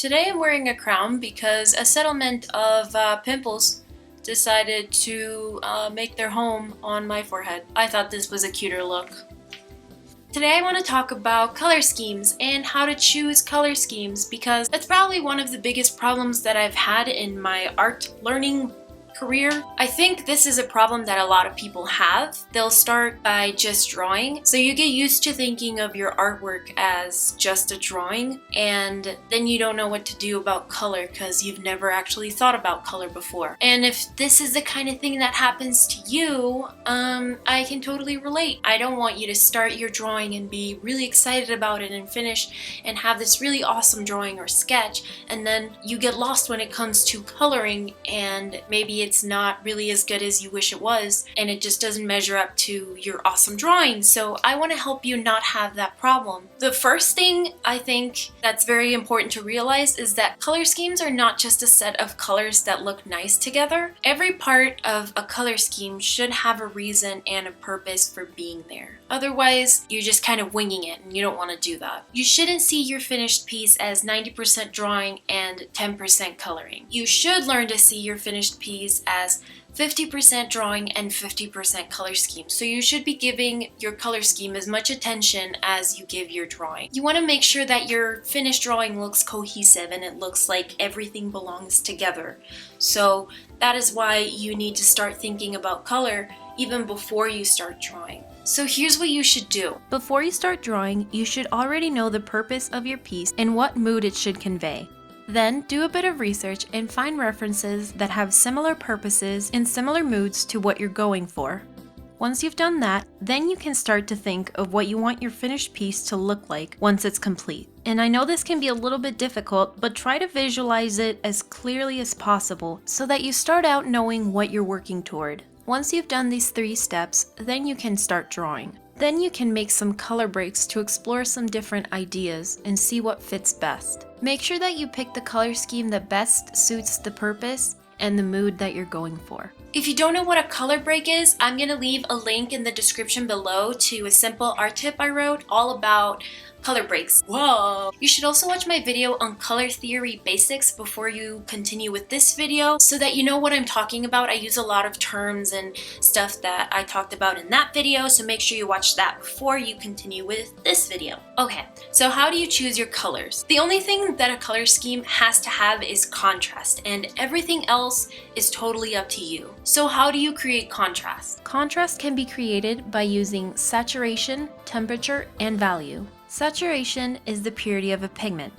Today I'm wearing a crown because a settlement of pimples decided to make their home on my forehead. I thought this was a cuter look. Today I want to talk about color schemes and how to choose color schemes because that's probably one of the biggest problems that I've had in my art learning career. I think this is a problem that a lot of people have. They'll start by just drawing. So you get used to thinking of your artwork as just a drawing, and then you don't know what to do about color because you've never actually thought about color before. And if this is the kind of thing that happens to you, I can totally relate. I don't want you to start your drawing and be really excited about it and finish and have this really awesome drawing or sketch, and then you get lost when it comes to coloring and maybe it's not really as good as you wish it was and it just doesn't measure up to your awesome drawing. So I want to help you not have that problem. The first thing I think that's very important to realize is that color schemes are not just a set of colors that look nice together. Every part of a color scheme should have a reason and a purpose for being there. Otherwise, you're just kind of winging it and you don't want to do that. You shouldn't see your finished piece as 90% drawing and 10% coloring. You should learn to see your finished piece as 50% drawing and 50% color scheme. So you should be giving your color scheme as much attention as you give your drawing. You want to make sure that your finished drawing looks cohesive and it looks like everything belongs together. So that is why you need to start thinking about color even before you start drawing. So here's what you should do. Before you start drawing, you should already know the purpose of your piece and what mood it should convey. Then do a bit of research and find references that have similar purposes and similar moods to what you're going for. Once you've done that, then you can start to think of what you want your finished piece to look like once it's complete. And I know this can be a little bit difficult, but try to visualize it as clearly as possible so that you start out knowing what you're working toward. Once you've done these 3 steps, then you can start drawing. Then you can make some color breaks to explore some different ideas and see what fits best. Make sure that you pick the color scheme that best suits the purpose and the mood that you're going for. If you don't know what a color break is, I'm going to leave a link in the description below to a simple art tip I wrote all about color breaks. Whoa! You should also watch my video on color theory basics before you continue with this video so that you know what I'm talking about. I use a lot of terms and stuff that I talked about in that video, so make sure you watch that before you continue with this video. Okay, so how do you choose your colors? The only thing that a color scheme has to have is contrast, and everything else is totally up to you. So how do you create contrast? Contrast can be created by using saturation, temperature, and value. Saturation is the purity of a pigment.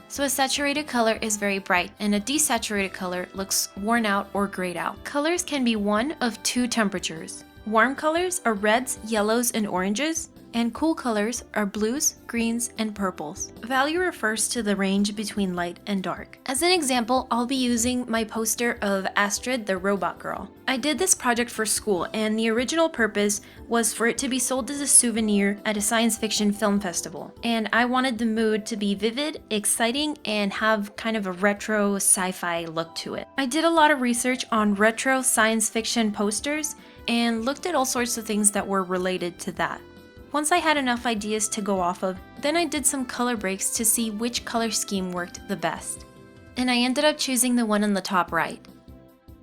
So a saturated color is very bright and a desaturated color looks worn out or grayed out. Colors can be one of 2 temperatures. Warm colors are reds, yellows, and oranges, and cool colors are blues, greens, and purples. Value refers to the range between light and dark. As an example, I'll be using my poster of Astrid the Robot Girl. I did this project for school, and the original purpose was for it to be sold as a souvenir at a science fiction film festival. And I wanted the mood to be vivid, exciting, and have kind of a retro sci-fi look to it. I did a lot of research on retro science fiction posters and looked at all sorts of things that were related to that. Once I had enough ideas to go off of, then I did some color breaks to see which color scheme worked the best. And I ended up choosing the one on the top right.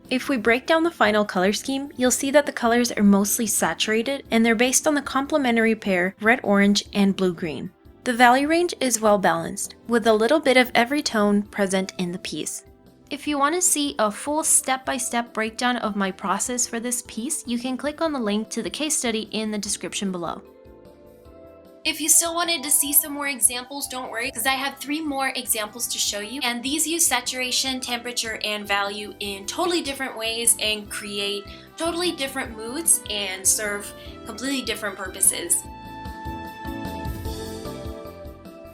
If we break down the final color scheme, you'll see that the colors are mostly saturated and they're based on the complementary pair red-orange and blue-green. The value range is well balanced, with a little bit of every tone present in the piece. If you want to see a full step-by-step breakdown of my process for this piece, you can click on the link to the case study in the description below. If you still wanted to see some more examples, don't worry, because I have 3 more examples to show you. And these use saturation, temperature, and value in totally different ways and create totally different moods and serve completely different purposes.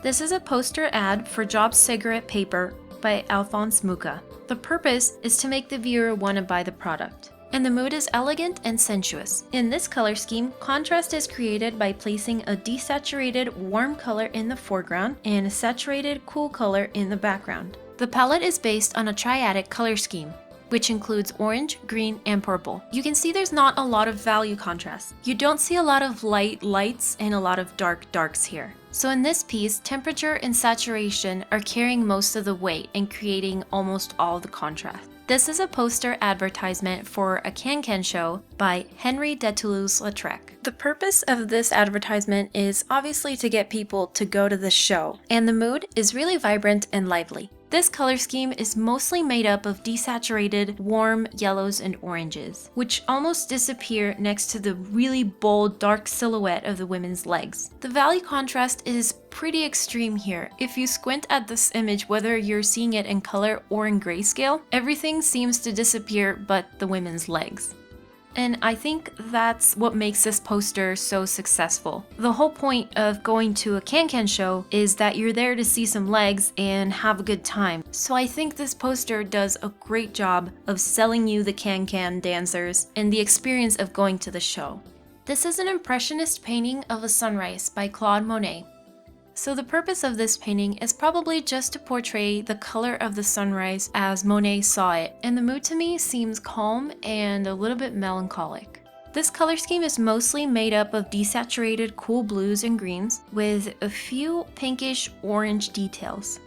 This is a poster ad for Jobs Cigarette Paper by Alphonse Mucha. The purpose is to make the viewer want to buy the product. And the mood is elegant and sensuous. In this color scheme, contrast is created by placing a desaturated warm color in the foreground and a saturated cool color in the background. The palette is based on a triadic color scheme, which includes orange, green, and purple. You can see there's not a lot of value contrast. You don't see a lot of light lights and a lot of dark darks here. So in this piece, temperature and saturation are carrying most of the weight and creating almost all the contrast. This is a poster advertisement for a can-can show by Henry de Toulouse-Lautrec. The purpose of this advertisement is obviously to get people to go to the show, and the mood is really vibrant and lively. This color scheme is mostly made up of desaturated, warm yellows and oranges, which almost disappear next to the really bold, dark silhouette of the women's legs. The value contrast is pretty extreme here. If you squint at this image, whether you're seeing it in color or in grayscale, everything seems to disappear but the women's legs. And I think that's what makes this poster so successful. The whole point of going to a can-can show is that you're there to see some legs and have a good time. So I think this poster does a great job of selling you the can-can dancers and the experience of going to the show. This is an impressionist painting of a sunrise by Claude Monet. So the purpose of this painting is probably just to portray the color of the sunrise as Monet saw it, and the mood to me seems calm and a little bit melancholic. This color scheme is mostly made up of desaturated cool blues and greens with a few pinkish orange details.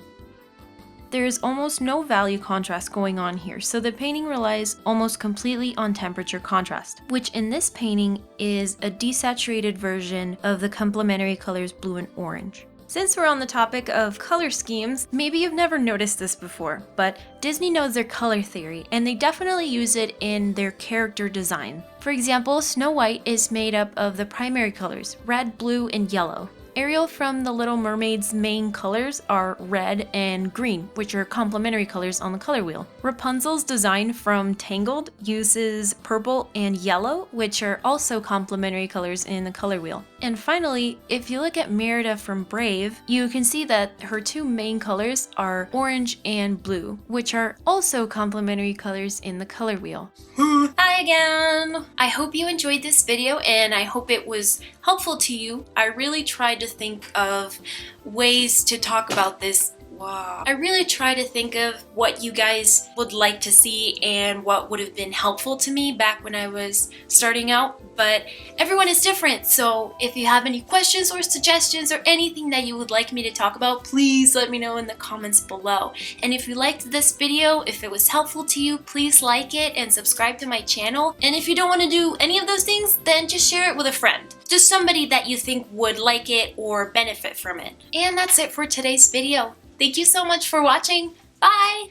There is almost no value contrast going on here, so the painting relies almost completely on temperature contrast, which in this painting is a desaturated version of the complementary colors blue and orange. Since we're on the topic of color schemes, maybe you've never noticed this before, but Disney knows their color theory, and they definitely use it in their character design. For example, Snow White is made up of the primary colors, red, blue, and yellow. Ariel from The Little Mermaid's main colors are red and green, which are complementary colors on the color wheel. Rapunzel's design from Tangled uses purple and yellow, which are also complementary colors in the color wheel. And finally, if you look at Merida from Brave, you can see that her two main colors are orange and blue, which are also complementary colors in the color wheel. Hi again! I hope you enjoyed this video and I hope it was helpful to you. I really tried to think of ways to talk about this. Wow. I really try to think of what you guys would like to see and what would have been helpful to me back when I was starting out, but everyone is different, so if you have any questions or suggestions or anything that you would like me to talk about, please let me know in the comments below. And if you liked this video, if it was helpful to you, please like it and subscribe to my channel. And if you don't want to do any of those things, then just share it with a friend. Just somebody that you think would like it or benefit from it. And that's it for today's video. Thank you so much for watching. Bye!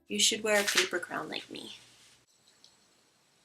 You should wear a paper crown like me.